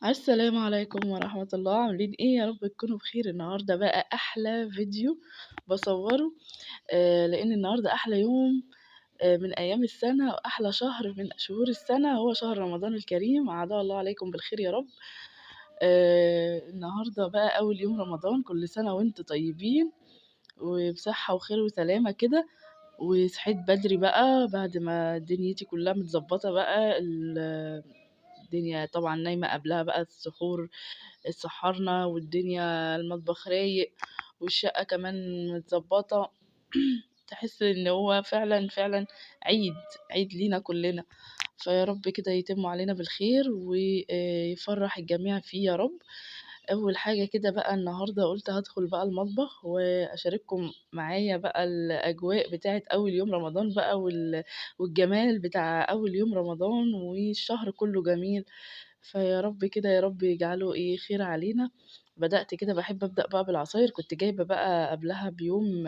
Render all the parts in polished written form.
السلام عليكم ورحمة الله، عاملين ايه؟ يا رب تكونوا بخير. النهاردة بقى أحلى فيديو بصوره، لأن النهاردة أحلى يوم من أيام السنة، وأحلى شهر من شهور السنة هو شهر رمضان الكريم. أعاد الله عليكم بالخير يا رب. النهاردة بقى أول يوم رمضان، كل سنة وانتم طيبين وبصحة وخير وسلامة كده. وصحيت بدري بقى بعد ما دنيتي كلها متظبطة بقى، الدنيا طبعا نايمة قبلها بقى السحور اتسحرنا، والدنيا المطبخ رايق والشقة كمان متظبطة. تحس ان هو فعلا فعلا عيد، عيد لينا كلنا. فيا رب كده يتم علينا بالخير ويفرح الجميع فيه يا رب. اول حاجة كده بقى النهاردة قلت هدخل بقى المطبخ واشارككم معايا بقى الاجواء بتاعت اول يوم رمضان بقى، والجمال بتاع اول يوم رمضان، والشهر كله جميل. فيا رب كده يا رب يجعله ايه خير علينا. بدأت كده بحب أبدأ بقى بالعصاير، كنت جايبة بقى قبلها بيوم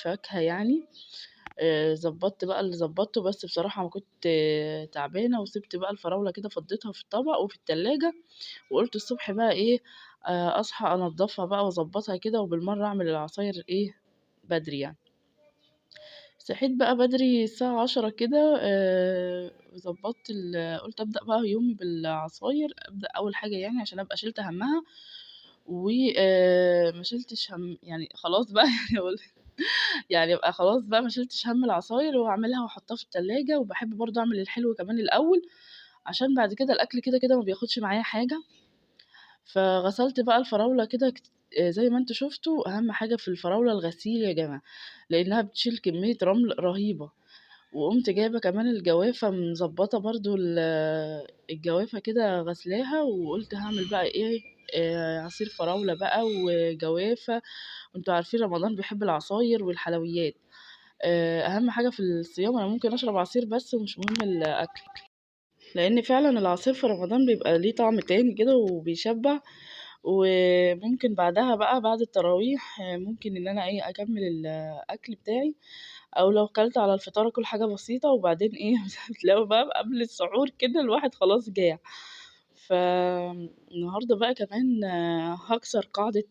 فاكهة يعني. ظبطت بقى اللي ظبطته، بس بصراحة ما كنت تعبانة، وسبت بقى الفراولة كده فضيتها في الطبق وفي التلاجة. وقلت الصبح بقى ايه، اصحى انضفها بقى واظبطها كده، وبالمرة اعمل العصاير ايه بدري يعني. صحيت بقى بدري الساعة 10 كده، ظبطت قلت أبدأ بقى يومي بالعصاير، أبدأ أول حاجة يعني عشان أبقى شلت همها. وما شلتش هم يعني خلاص بقى يعني يعني أبقى خلاص بقى ما شلتش هم العصاير، وأعملها وأحطها في التلاجة. وبحب برضه أعمل الحلو كمان الأول، عشان بعد كده الأكل كده كده ما بياخدش معايا حاجة. فغسلت بقى الفراولة كده زي ما انتوا شفتوا. أهم حاجة في الفراولة الغسيل يا جماعة، لأنها بتشيل كمية رمل رهيبة. وقمت جايبة كمان الجوافة مظبطة برضو الجوافة كده غسلاها، وقلت هعمل بقى ايه، عصير فراولة بقى وجوافة. وانتوا عارفين رمضان بيحب العصاير والحلويات. اهم حاجة في الصيام انا ممكن اشرب عصير بس، ومش مهم الاكل، لان فعلا العصير في رمضان بيبقى ليه طعم تاني كده وبيشبع. وممكن بعدها بقى بعد التراويح ممكن ان انا ايه اكمل الاكل بتاعي، او لو كلت على الفطار كل حاجة بسيطة، وبعدين ايه بتلاقوا بقى قبل السحور كده الواحد خلاص جاع. فالنهاردة بقى كمان هكسر قاعدة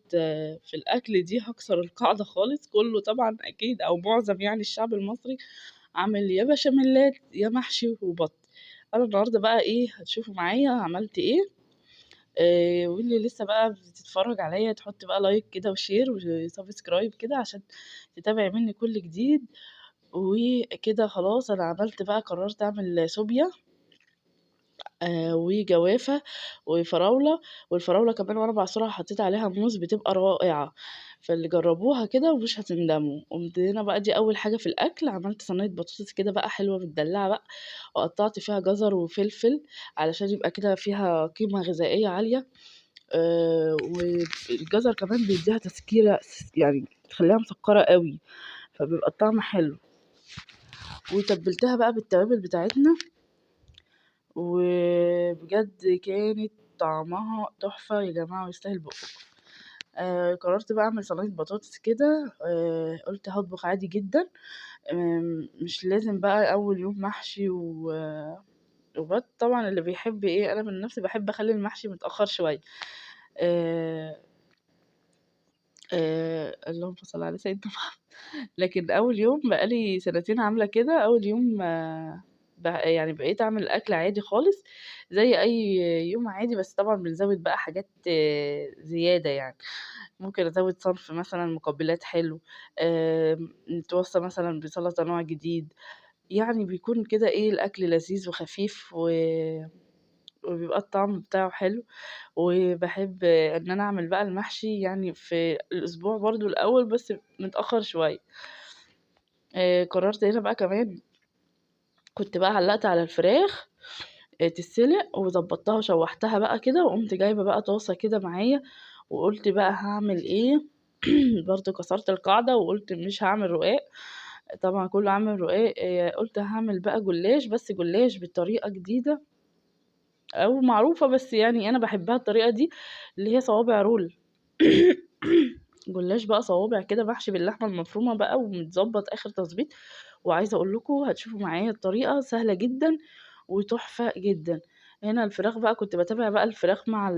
في الأكل دي، هكسر القاعدة خالص. كله طبعا أكيد أو معظم يعني الشعب المصري عامل يا بشاميلات يا محشي وبط. أنا النهاردة بقى ايه هتشوفوا معايا عملت ايه. واللي لسه بقى بتتفرج عليا تحط بقى لايك كده وشير وسبسكرايب كده عشان تتابع مني كل جديد. وكده خلاص انا عملت بقى، قررت اعمل صوبيا وجوافة وفراولة. والفراولة كمان وانا بعصرها حطيت عليها موز، بتبقى رائعة. فاللي جربوها كده ومش هتندموا. قمت هنا بقى دي اول حاجة في الاكل، عملت صينية بطاطس كده بقى حلوة متدلعة بقى، وقطعت فيها جزر وفلفل علشان يبقى كده فيها قيمة غذائية عالية. والجزر كمان بيديها تسكيرة يعني تخليها مسكرة قوي، فبيبقى الطعم حلو. وتبلتها بقى بالتوابل بتاعتنا، وبجد كانت طعمها تحفة يا جماعة ويستاهل بقكم. قررت بقى اعمل صينية بطاطس كده. قلت هطبخ عادي جدا. مش لازم بقى اول يوم محشي وبس. طبعا اللي بيحب ايه، انا من نفسي بحب اخلي المحشي متأخر شوية. آه اللهم صل على سيدنا محمد. لكن اول يوم بقالي سنتين عامله كده، اول يوم يعني بقيت اعمل اكل عادي خالص زي اي يوم عادي، بس طبعا بنزود بقى حاجات زياده يعني. ممكن ازود صنف مثلا مقبلات حلو، نتوصى مثلا بسلطه نوع جديد. يعني بيكون كده ايه الاكل لذيذ وخفيف وبيبقى الطعم بتاعه حلو. وباحب إن أنا أعمل بقى المحشي يعني في الأسبوع برضه الأول، بس متأخر شوية. قررت هنا بقى كمان، كنت بقى علّقت على الفراخ تتسلق وضبّطتها وشوّحتها بقى كده، وقُمت جايبة بقى طاسة كده معايا، وقُلت بقى هاعمل إيه. برضه كسرت القاعدة وقُلت مش هاعمل رقاق، طبعًا كلّه عامل رقاق. قُلت هاعمل بقى جلاش، بس جلاش بطريقة جديدة أو معروفة، بس يعني أنا باحبها الطريقة دي، اللي هي صوابع رول. جلاش بقى صوابع كده محشي باللحمة المفرومة بقى ومتضبط آخر تضبيط. وعايزة أقول لكم هتشوفوا معايا الطريقة سهلة جدًا وتحفة جدًا. هنا الفراخ بقى كنت باتابع بقى الفراخ مع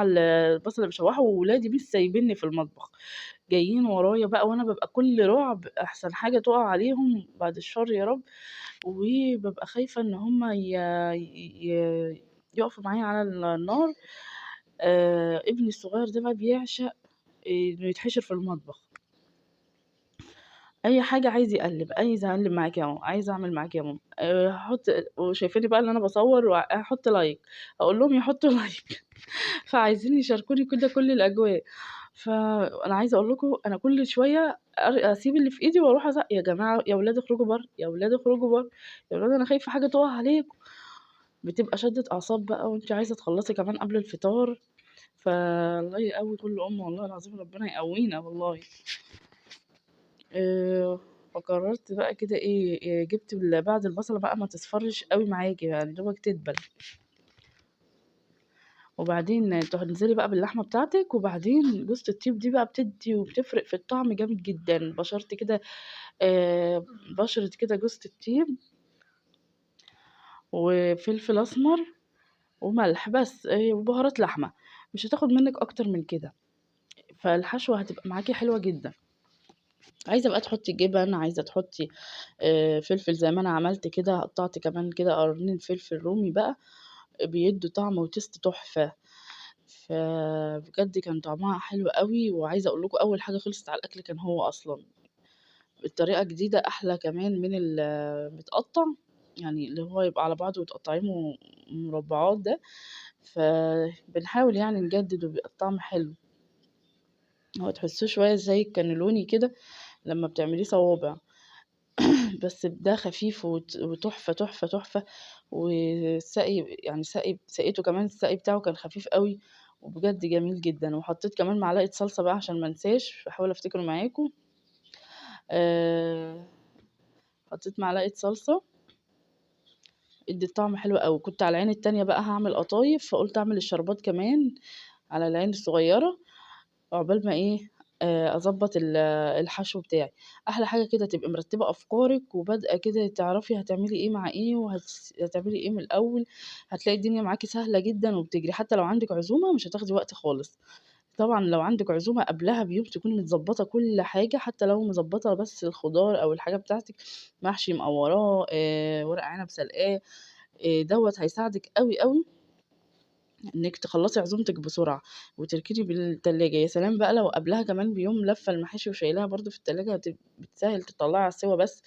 البصل اللي باشوّحه، وولادي مش سايبينّي في المطبخ، جايين ورايا بقى، وأنا بابقى كُلّ رعب أحسن حاجة تُقع عليهم بعد الشر يا رب، وبابقى خايفة إن هُم ي يقفوا معايا على النار. ابني الصغير ده بقى بيعشق إنه يتحشر في المطبخ، أي حاجة عايز يقلِّب، عايز أقلِّب معاك يا ماما، عايز أعمل معاك يا ماما، هاحط وشايفينّي بقى إن أنا باصوّر أحط لايك، أقول لهم يحطوا لايك. فعايزين يشاركوني كده كل الأجواء. فأنا عايزة أقول لكم أنا كل شوية أسيب اللي في إيدي وأروح يا جماعة يا ولاد اخرجوا برّه، يا ولاد اخرجوا برّه، يا ولاد أنا خايفة حاجة تُقع عليكم. بتبقى شدّة أعصاب بقى وأنتِ عايزة تخلّصي كمان قبل الفطار، فالله يقوي كل أم والله العظيم ربنا يقوينا والله. فقررت بقى كده إيه، جِبت بعد البصلة بقى ما تصفرش أوي معاكِ يعني دوبك تدبل. وبعدين تنزلي بقى باللحمة بتاعتِك، وبعدين جوزة الطيب دي بقى بتدّي وبتفرق في الطعم جامد جدًا، بشرتِ كده آآ بشرة كده جوزة الطيب وفلفل أسمر وملح بس وبهارات لحمة، مش هتاخد منِّك أكتر من كده، فالحشوة هتبقى معاكِ حلوة جدًا. عايزة بقى تحطّي جبن، عايزة تحطّي فلفل زي ما أنا عملت كده، قطّعت كمان كده قرنين فلفل رومي بقى، بيدّوا طعم وtaste تحفة. فبجد كان طعمها حلو أوي، وعايزة أقول لكم أول حاجة خلصت على الأكل كان هو أصلًا، الطريقة جديدة أحلى كمان من المتقطّع، يعني اللي هو يبقى على بعضه وتقطّعيه مربعات ده، فبنحاول يعني نجدد وبيبقى الطعم حلو، هو تحسّوه شوية زي الكانيلوني كده لمّا بتعمليه صوابع، بس ده خفيف وتحفة، تحفة، تحفة، والسَقي يعني سقيته كمان السَقي بتاعه كان خفيف أوي، وبجد جميل جدًا، وحطيت كمان معلقة صلصة بقى عشان ما انساش، باحاول أفتكر معاكم، آآ حطيت معلقة صلصة ادِّت طعم حلو أوي، كنت على العين التانية بقى هاعمل قطايف، فقُلت أعمل الشربات كمان على العين الصغيرة. عقبال ما إيه، أضبّط الحشو بتاعي. أحلى حاجة كده تبقي مرتّبة أفكارِك وبادئة كده تعرفي هتعملي إيه مع إيه هتعملي إيه من الأول، هتلاقي الدنيا معاكِ سهلة جدًا وبتجري، حتى لو عندِك عزومة مش هتاخدي وقت خالص. طبعًا لو عندِك عزومة قبلها بيوم تكوني متضبّطة كل حاجة، حتى لو مضبّطة بس الخضار أو الحاجة بتاعتِك، محشي مقوّراه، ورق عنب سلقاه، دوّة هيساعدِك أوي، أوي إنِّك تخلّصي عزومتِك بسرعة وتركني بالتلاجة، يا سلام بقى لو قبلها كمان بيوم لافة المحاشي وشايلاها برضه في التلاجة بتسهّل تطلّعي على السِوَى بس،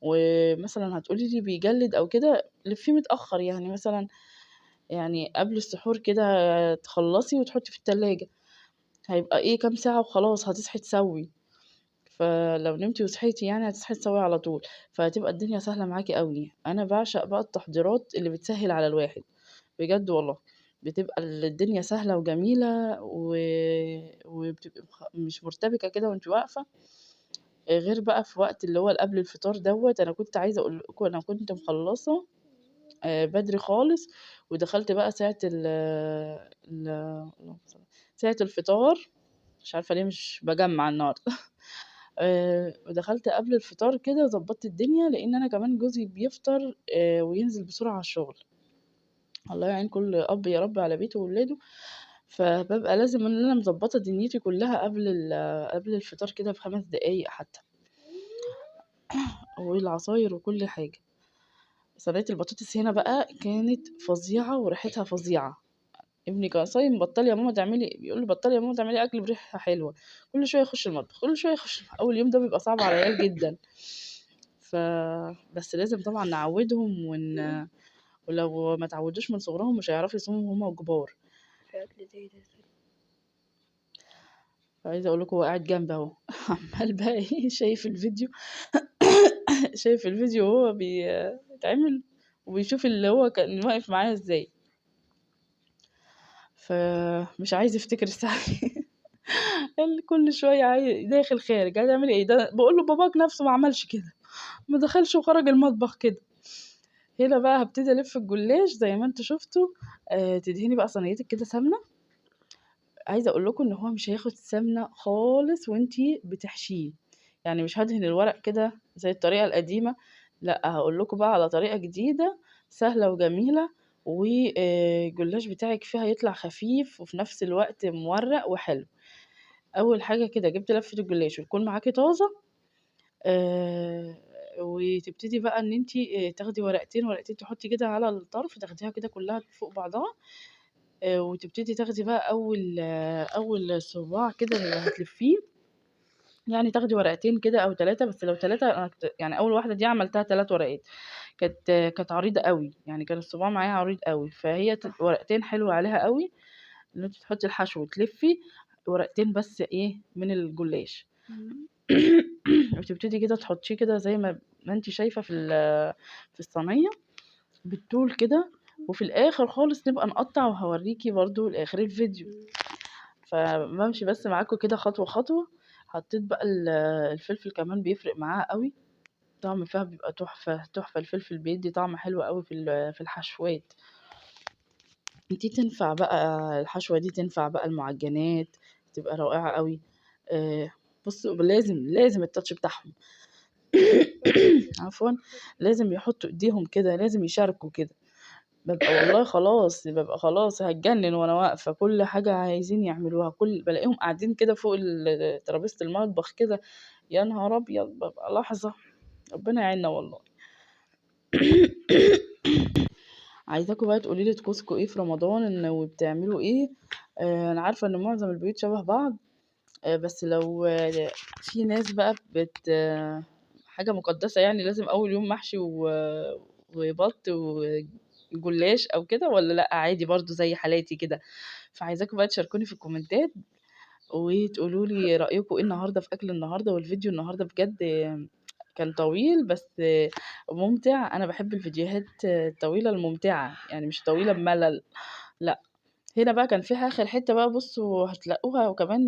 ومثلًا هتقولي لي بيجلِّد أو كده، لفّيه متأخّر، يعني مثلًا يعني قبل السحور كده تخلّصي وتحطّي في التلاجة، هيبقى إيه كام ساعة وخلاص هتصحي تسوّي، فلو نمتِ وصحيتِ يعني هتصحي تسوّي على طول، فهتبقى الدنيا سهلة معاكِ أوي. أنا باعشق بقى التحضيرات اللي بتسهّل على الواحد. بجد والله، بتبقى الدنيا سهلة وجميلة وبتبقي مش مرتبكة كده وأنتِ واقفة، غير بقى في وقت اللي هو اللي قبل الفطار دوّة، أنا كنت عايزة أقول لكم أنا كنت مخلّصة بدري خالص، ودخلت بقى ساعة اللهم صل ساعة الفطار، مش عارفة ليه مش باجمّع النهارده ودخلت قبل الفطار كده ضبّطت الدنيا، لإن أنا كمان جوزي بيفطر وينزل بسرعة على الشغل. الله يعين كل أب يا رب على بيته وولاده، فبابقى لازم إن أنا مضبّطة دنيتي كلّها قبل الفطار كده ب5 دقايق حتى، والعصاير وكل حاجة. صينية البطاطس هنا بقى كانت فظيعة وريحتها فظيعة، ابني كان صايم بطّلي يا ماما تعملي بيقول لي: "بطّلي يا ماما تعملي أكل بريحة حلوة." كل شوية يخش المطبخ، كل شوية يخش أول يوم ده بيبقى صعب على العيال جدًا، ف بس لازم طبعًا نعوّدهم ولو ما اتعوّدوش من صغرهم مش هيعرفوا يصوموا وهُم كبار. في أكل زي ده عايزة أقول لكم هو قاعد جنبي أهو عمّال بقى إيه شايف الفيديو شايف الفيديو وهو بيتعمل وبيشوف اللي هو كان واقف معايا إزاي، فمش عايز يفتكر الساعة دي كل شوية داخل خارج هتعملي إيه؟ ده باقول له باباك نَفْسه ما عملش كده، ما دخلش وخرج المطبخ كده. هنا بقى هابتدي ألِف الجلاش زي ما أنتم شُفتوا، تدهني بقى صينيتِك كده سمنة، عايزة أقول لكم إن هو مش هياخد سمنة خالص وأنتِ بتحشيه، يعني مش هادهن الورق كده زي الطريقة القديمة، لأ هاقول لكم بقى على طريقة جديدة سهلة وجميلة، والجلاش بتاعِك فيها هيطلع خفيف وفي نفس الوقت مورق وحلو. أول حاجة كده جبتِ لفة الجلاش وتكون معاكِ طازة، آآ وتبتدي بقى إن أنتِ تاخدي ورقتين، ورقتين تحطّي كده على الطرف، تاخديها كده كلّها فوق بعضها، وتبتدي تاخدي بقى أول صباع كده اللي هتلفّيه، يعني تاخدي ورقتين كده أو 3، بس لو 3 أنا يعني أول واحدة دي عملتها 3 ورقات، كانت عريضة أوي، يعني كان الصباع معايا عريض أوي، فهي ورقتين حلو عليها أوي إن أنتِ تحطّي الحشو وتلفّي ورقتين بس إيه من الجلاش. وتبتدي كده تحطيه كده زي ما أنتِ شايفة في الصينية بالطول كده، وفي الآخر خالص نبقى نقطّع وهاوريكِ برضه لآخر الفيديو. فبامشي بس معاكم كده خطوة، خطوة. حطيت بقى الفلفل كمان بيفرق معاها أوي، الطعم فيها بيبقى تحفة، تحفة. الفلفل بيدّي طعم حلو أوي في الحشوات. دي تنفع بقى الحشوة دي تنفع بقى المعجنات، تبقى رائعة أوي. آآ بُصّوا لازم الtouch بتاعهم. عفوًا، لازم يحطّوا إيديهم كده، لازم يشاركوا كده. والله خلاص، بابقى خلاص هاتجنن وأنا واقفة، كل حاجة عايزين يعملوها، بالاقيهم قاعدين كده فوق ترابيزة المطبخ كده، يا نهار أبيض! بابقى لحظة، ربنا يعيننا والله. عايزاكم بقى تقولوا لي طقوسكم إيه في رمضان وبتعملوا إيه. أنا عارفة إن معظم البيوت شبه بعض، بس لو في ناس بقى حاجة مقدسة، يعني لازم أول يوم محشي وبط وجلاش أو كده، والّا لأ عادي برضه زي حالاتي كده؟ فعايزاكم بقى تشاركوني في الكومنتات، وتقولوا لي رأيكم إيه النهارده في أكل النهارده، والفيديو النهارده بجد كان طويل بس ممتع. أنا باحب الفيديوهات الطويلة الممتعة، يعني مش طويلة بملل، لأ. هنا بقى كان فيها آخر حتة بقى، بُصّوا هتلاقوها وكمان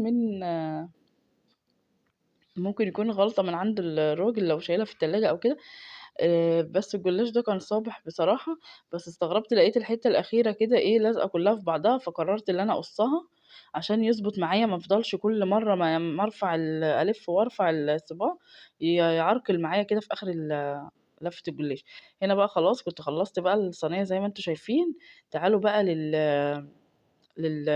ممكن يكون غلطة من عند الراجل لو شايلها في التلاجة أو كده. بس الجلاش ده كان صابح بصراحة، بس استغربت لقيت الحتّة الأخيرة كده إيه لازقة كلّها في بعضها، فقررت اللي أنا أقصّها عشان يضبط معايا، ما افضلش كل مرّة ما ارفع ألِف وارفع الصباع يعرقل معايا كده في آخر لفة الجلاش. هنا بقى خلاص كنت خلّصت بقى الصينية زي ما أنتم شايفين. تعالوا بقى لل ال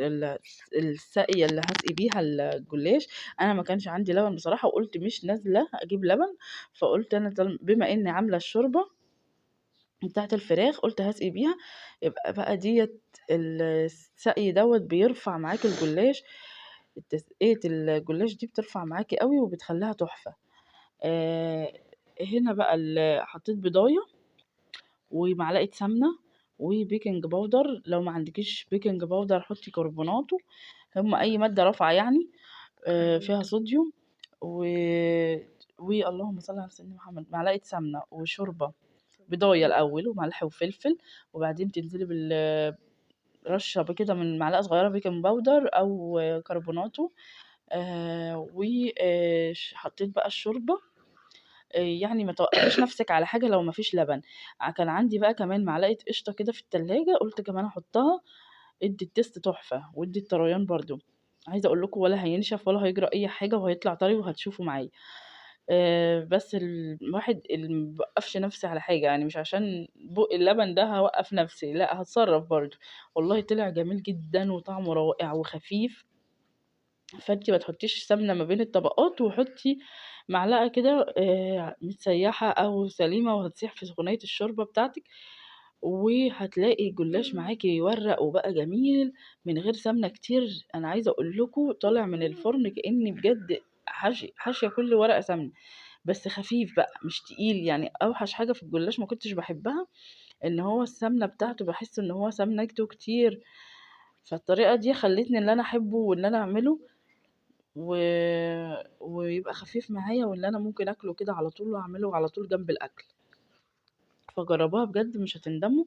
ال الساقية اللي هاسقي بيها الجلاش. أنا ما كانش عندي لبن بصراحة، وقُلت مش نازلة أجيب لبن، فقُلت أنا بما إني عاملة الشوربة بتاعة الفراخ قُلت هاسقي بيها، يبقى بقى ديّة السقي دوّة بيرفع معاكِ الجلاش. تسقية الجلاش دي بترفع معاكِ أوي وبتخلّيها تحفة. آآ هنا بقى حطيت بيضاية ومعلقة سمنة وبيكنج باودر، لو ما عندكيش بيكنج باودر حطي كربوناتو، هم أي مادة رافعة يعني فيها صوديوم. و اللهم صل على سيدنا محمد، معلقة سمنة وشوربة، بيضاية الأول وملح وفلفل، وبعدين تنزلي رشة كده من معلقة صغيرة بيكنج باودر أو كربوناتو. و حطيت بقى الشوربة. يعني ما توقّفيش نَفْسِك على حاجة لو ما فيش لبن. كان عندي بقى كمان معلقة قشطة كده في التلاجة، قُلت كمان أحطها، ادّت taste تحفة وادّت طريان برضه. عايزة أقول لكم ولا هينشف ولا هيجرى أي حاجة وهيطلع طري وهتشوفوا معايا. بس الواحد ما بيوقّفش نَفْسي على حاجة، يعني مش عشان بُق اللبن ده هاوقّف نَفْسي، لأ هاتصرّف برضه. والله طلع جميل جدًا وطعمه رائع وخفيف. فأنتِ ما تحطّيش سمنة ما بين الطبقات، وحطّي معلقة كده متسيّحة أو سليمة وهتسيح في سخونية الشوربة بتاعتِك، وهتلاقي الجلاش معاكِ يورّق وبقى جميل من غير سمنة كتير. أنا عايزة أقول لكم طالع من الفرن كإني بجد حاشية كل ورقة سمنة، بس خفيف بقى مش تقيل. يعني أوحش حاجة في الجلاش ما كنتش باحبها إن هو السمنة بتاعته باحس إن هو سمنته كتير، فالطريقة دي خلّتني إن أنا أحبه وإن أنا أعمله و ويبقى خفيف معايا، واللي أنا ممكن آكله كده على طول وأعمله على طول جنب الأكل. فجرّبوها بجد مش هتندموا،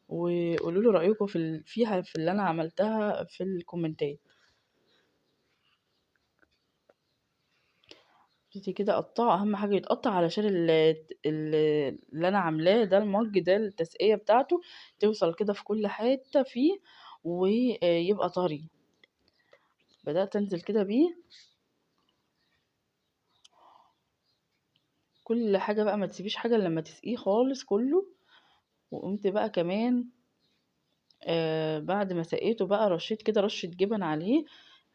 وقولوا لي رأيكم فيها في اللي أنا عملتها في الكومنتات. ابتدي كده قطّعه، أهم حاجة يتقطّع علشان اللي أنا عاملاه ده المَج ده التسقية بتاعته توصل كده في كل حتّة فيه ويبقى طري. بدأت أنزل كده بيه كل حاجة بقى، ما تسيبيش حاجة إلّا لمّا تسقيه خالص كلّه. وقمت بقى كمان بعد ما سقيته بقى رشيت كده رشة جبن عليه،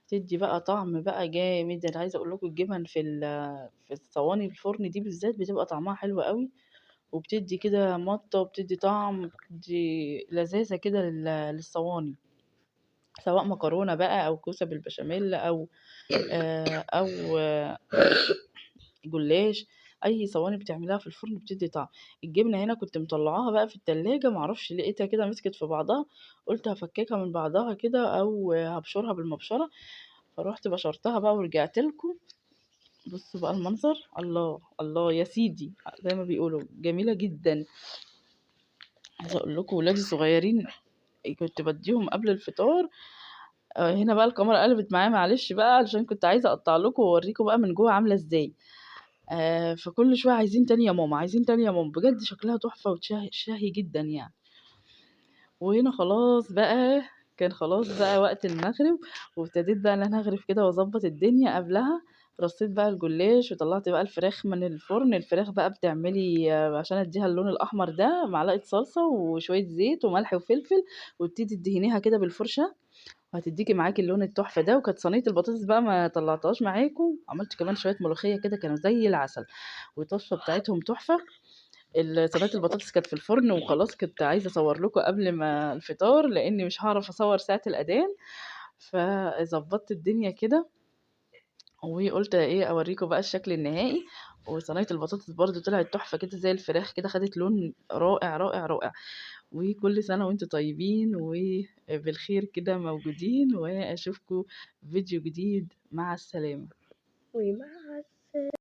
تدي بقى طعم بقى جامد. انا عايزه اقول لكم الجبن في الصواني الفرن دي بالذات بتبقى طعمها حلو قوي، وبتدي كده مطه وبتدي طعم، بتدي لذاذه كده للصواني، سواء مكرونه بقى او كوسه بالبشاميل او جلاش. اي صواني بتعملها في الفرن بتدي طعم. الجبنه هنا كنت مطلعاها بقى في التلاجة، معرفش لقيتها كده مسكت في بعضها، قلت هفككها من بعضها كده او هبشرها بالمبشره، فروحت بشرتها بقى ورجعت لكم. بصوا بقى المنظر، الله الله يا سيدي، زي ما بيقولوا جميله جدا. عايزه اقول لكم ولادي الصغيرين كنت بديهم قبل الفطار. هنا بقى الكاميرا قلبت معايا معلش بقى، علشان كنت عايزه اقطع لكم واوريكم بقى من جوه عامله ازاي. فكل شويه عايزين تاني يا ماما، عايزين تاني يا ماما، بجد شكلها تحفه وشهي جدا يعني. وهنا خلاص بقى، كان خلاص بقى وقت المغرب، وابتديت بقى ان انا اغرف كده واظبط الدنيا قبلها. رصيت بقى الجلاش وطلعت بقى الفراخ من الفرن. الفراخ بقى بتعملي عشان اديها اللون الاحمر ده معلقه صلصه وشويه زيت وملح وفلفل، وابتدي تدهنيها كده بالفرشه، وهتديكي معاكي اللون التحفه ده. وكانت صينيه البطاطس بقى ما طلعتهاش معاكم، عملت كمان شويه ملوخيه كده كانوا زي العسل، والطشه بتاعتهم تحفه. صينيه البطاطس كانت في الفرن وخلاص، كنت عايزه اصور لكم قبل ما الفطار لاني مش هعرف اصور ساعه الاذان، فظبطت الدنيا كده وقلت ايه اوريكم بقى الشكل النهائي. وصينيه البطاطس برضو طلعت تحفه كده زي الفراخ كده، خدت لون رائع رائع رائع. وكل سنه وانتم طيبين وبالخير كده موجودين، واشوفكم في فيديو جديد. مع السلامه. ومع